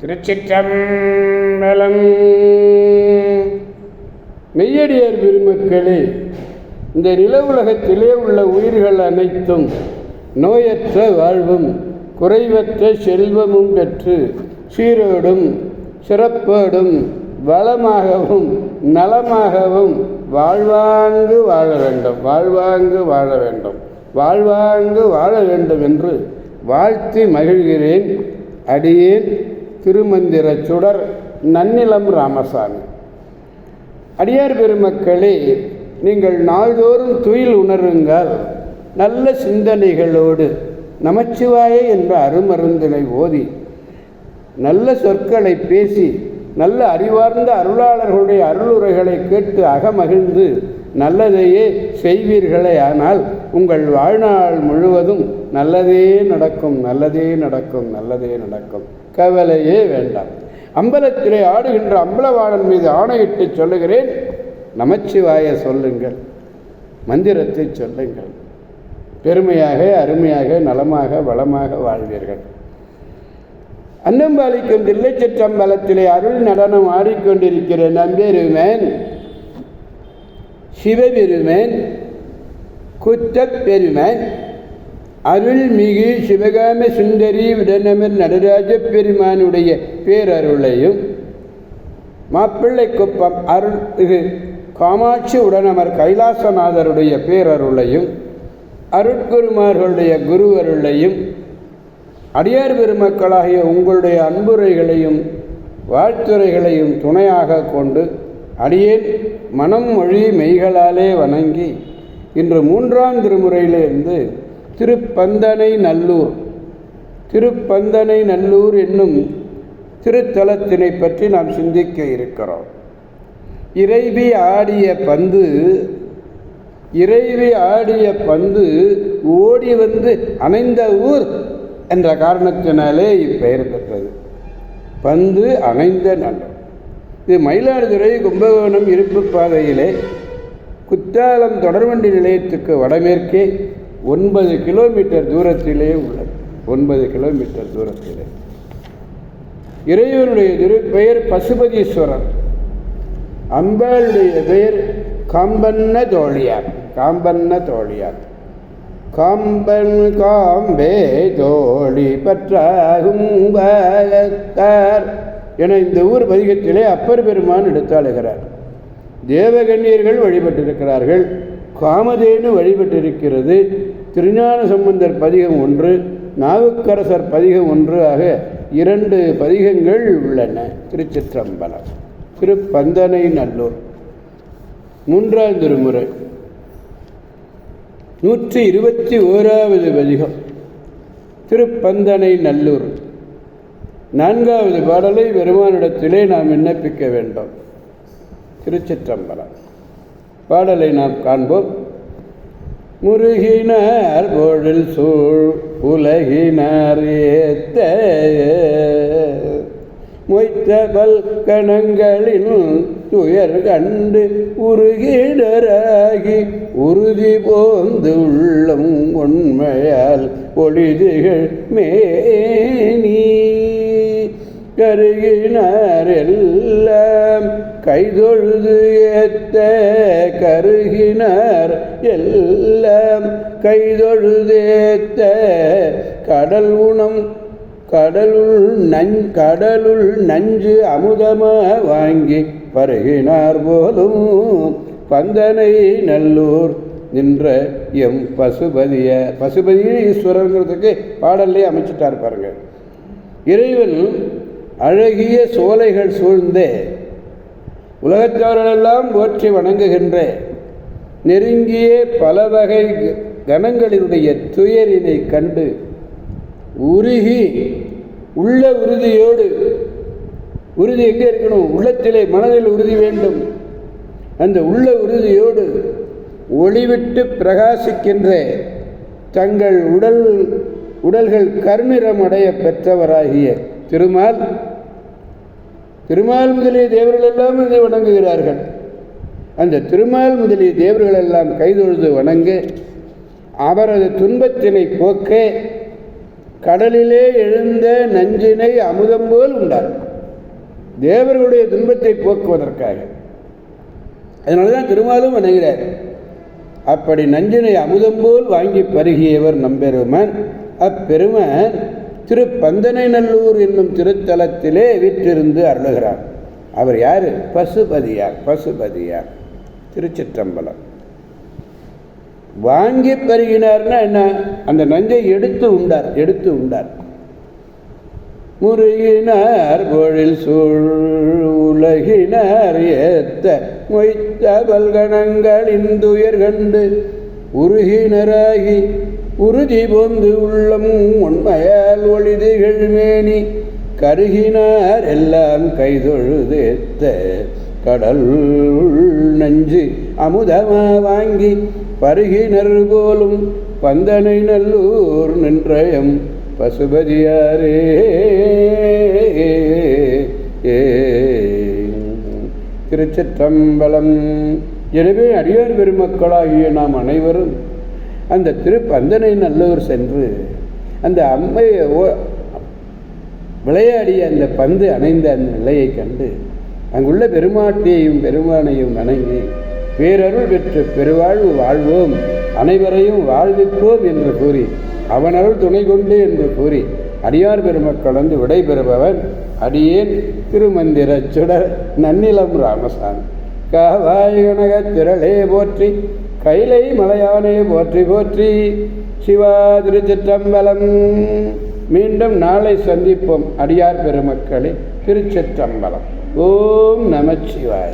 திருச்சிற்றம்பலம். மெய்யடியார் பெருமக்களே, இந்த நில உலகத்திலே உள்ள உயிர்கள் அனைத்தும் நோயற்ற வாழ்வும் குறைவற்ற செல்வமும் பெற்று சீரோடும் சிறப்போடும் வளமாகவும் நலமாகவும் வாழ்வாங்கு வாழ வேண்டும், வாழ்வாங்கு வாழ வேண்டும், வாழ்வாங்கு வாழ வேண்டும் என்று வாழ்த்தி மகிழ்கிறேன். அடியேன் திருமந்திர சுடர் நன்னிலம் ராமசாமி. அடியார் பெருமக்களே, நீங்கள் நாள்தோறும் துயில் உணருங்கள். நல்ல சிந்தனைகளோடு நமச்சிவாய என்ற அருமருந்தினை ஓதி நல்ல சொற்களை பேசி நல்ல அறிவார்ந்த அருளாளர்களுடைய அருளுரைகளை கேட்டு அகமகிழ்ந்து நல்லதையே செய்வீர்களே, ஆனால் உங்கள் வாழ்நாள் முழுவதும் நல்லதே நடக்கும், நல்லதே நடக்கும், நல்லதே நடக்கும். கவலையே வேண்டாம். அம்பலத்திலே ஆடுகின்ற அம்பலவாணன் மீது ஆணையிட்டு சொல்லுகிறேன், நமச்சிவாய சொல்லுங்கள், மந்திரத்தை சொல்லுங்கள். பெருமையாக அருமையாக நலமாக வளமாக வாழ்வீர்கள். அன்னம்பாலிக்கும் தில்லைச்சிற்றம்பலத்திலே அருள் நடனம் ஆடிக்கொண்டிருக்கிற நம்பெருமேன் சிவபெருமேன் குற்றப்பெருமேன் அருள்மிகு சிவகாம சுந்தரி விடனமர் நடராஜ பெருமானுடைய பேரருளையும் மாப்பிள்ளை குப்பம் அருள்மிகு காமாட்சி உடனமர் கைலாசநாதருடைய பேரருளையும் அருட்குருமார்களுடைய குருவருளையும் அடியார் பெருமக்களாகிய உங்களுடைய அன்புரைகளையும் வாழ்த்துரைகளையும் துணையாக கொண்டு அடியேன் மனம் மொழி மெய்களாலே வணங்கி இன்று 3ஆம் திருமுறையிலிருந்து திருப்பந்தனை நல்லூர் என்னும் திருத்தலத்தினை பற்றி நாம் சிந்திக்க இருக்கிறோம். இறைவி ஆடிய பந்து ஓடி வந்து அணைந்த ஊர் என்ற காரணத்தினாலே இப்பெயர் பெற்றது. பந்து அணைந்த நல்லூர். இது மயிலாடுதுறை கும்பகோணம் இருப்பு பாதையிலே குற்றாலம் தொடர்வண்டி நிலையத்துக்கு வடமேற்கே 9 கிலோமீட்டர் தூரத்திலே உள்ளது. 9 கிலோமீட்டர் தூரத்திலே இறைவனுடைய திருப்பெயர் பசுபதீஸ்வரர். அம்பாளுடைய பெயர் காம்பன்ன தோழியார். காம்பன் காம்பே தோழி பற்றாகும் பயத்தார் என இந்த ஊர் பதிகத்திலே அப்பர் பெருமான் எடுத்தாளுகிறார். தேவகன்னியர்கள் வழிபட்டிருக்கிறார்கள், காமதேனு வழிபட்டிருக்கிறது. திருஞான சம்பந்தர் பதிகம் 1, நாவுக்கரசர் பதிகம் 1 ஆக 2 பதிகங்கள் உள்ளன. திருச்சிற்றம்பலம். திருப்பந்தனை நல்லூர் 3ஆம் திருமுறை 121வது பதிகம். திருப்பந்தனை நல்லூர் 4வது பாடலை பெருமானிடத்திலே நாம் விண்ணப்பிக்க வேண்டும். திருச்சிற்றம்பலம். பாடலை நாம் காண்போம். முருகினார் பொழில் சூழ் உலகினார் ஏத்த மொய்த்தபல் கணங்களின் துயர் கண்டு உருகிடராகி உறுதி போந்து உள்ளம் உண்மையால் ஒளிதுகள் மேனி கருகினார் எல்லாம் கைதொழுது ஏத்த கருகினார் எல்லாம் கைதொழுதேத்த கடலுள் நஞ்சு அமுதமா வாங்கி பருகினார் போலும் பந்தனை நல்லூர் நின்ற எம் பசுபதி ஈஸ்வரங்கிறதுக்கு பாடல்லே அமைச்சிட்டார் பாருங்க. இறைவன் அழகிய சோலைகள் சூழ்ந்தே உலகத்தவர்களெல்லாம் போற்றி வணங்குகின்ற நெருங்கிய பல வகை கணங்களினுடைய துயரினை கண்டு உருகி உள்ள உறுதியோடு, உறுதி எங்கே இருக்கணும்? உள்ளத்திலே, மனதில் உறுதி வேண்டும். அந்த உள்ள உறுதியோடு ஒளிவிட்டு பிரகாசிக்கின்ற தங்கள் உடல்கள் கருநிறம் அடைய பெற்றவராகிய திருமால் முதலிய தேவர்கள் எல்லாம் இதை வணங்குகிறார்கள். அந்த திருமால் முதலிய தேவர்கள் எல்லாம் கைதொழுது வணங்க அவரது துன்பத்தினை போக்க கடலிலே எழுந்த நஞ்சினை அமுதம் போல் உண்டார், தேவர்களுடைய துன்பத்தை போக்குவதற்காக. அதனால்தான் திருமாலும் வணங்குகிறார். அப்படி நஞ்சினை அமுதம் போல் வாங்கி பருகியவர் நம்பெருமான். அப்பெருமான் திருப்பந்தனை நல்லூர் என்னும் திருத்தலத்திலே வீற்றிருந்து அருளுகிறார். அவர் யாரு? பசுபதியார். பசுபதியார் திருச்சிற்றம்பலம். வாங்கி பருகினார்னா என்ன? அந்த நஞ்சை எடுத்து உண்டார். எடுத்து உண்டார். முருகினார் பொழில் சூழ் உலகினார் ஏத்த மொய்த்த பல்கணங்களின் துயர் கண்டு உருகினராகி உறுதி போந்து உள்ளம் உண்மையால் ஒளிதிகள் மேனி கருகினார் எல்லாம் கைதொழுதேத்த கடல் நஞ்சு அமுதமா வாங்கி பருகினர் போலும் பந்தனை நல்லூர் நின்றயம் பசுபதியாரே. திருச்சிற்றம்பலம். எனவே அடியார் பெருமக்களாகிய நாம் அனைவரும் அந்த திருப்பந்தனை நல்லூர் சென்று அந்த அம்மை விளையாடிய அந்த பந்து அணைந்த அந்த நிலையை கண்டு அங்குள்ள பெருமாட்டியையும் பெருமானையும் வணங்கி பேரருள் பெற்று பெருவாழ்வு வாழ்வோம், அனைவரையும் வாழ்விப்போம் என்று கூறி அவனருள் துணை கொண்டு என்று கூறி அடியார் பெருமக்கள் வந்து விடைபெறுபவன் அடியேன் திருமந்திர சுடர் நன்னிலம் ராமசாமி. காவாய் கனக திரளே போற்றி, கைலை மலையானே போற்றி போற்றி. சிவா திருச்சிற்றம்பலம். மீண்டும் நாளை சந்திப்போம் அடியார் பெருமக்களே. திருச்சிற்றம்பலம். ஓம் நமச்சிவாய.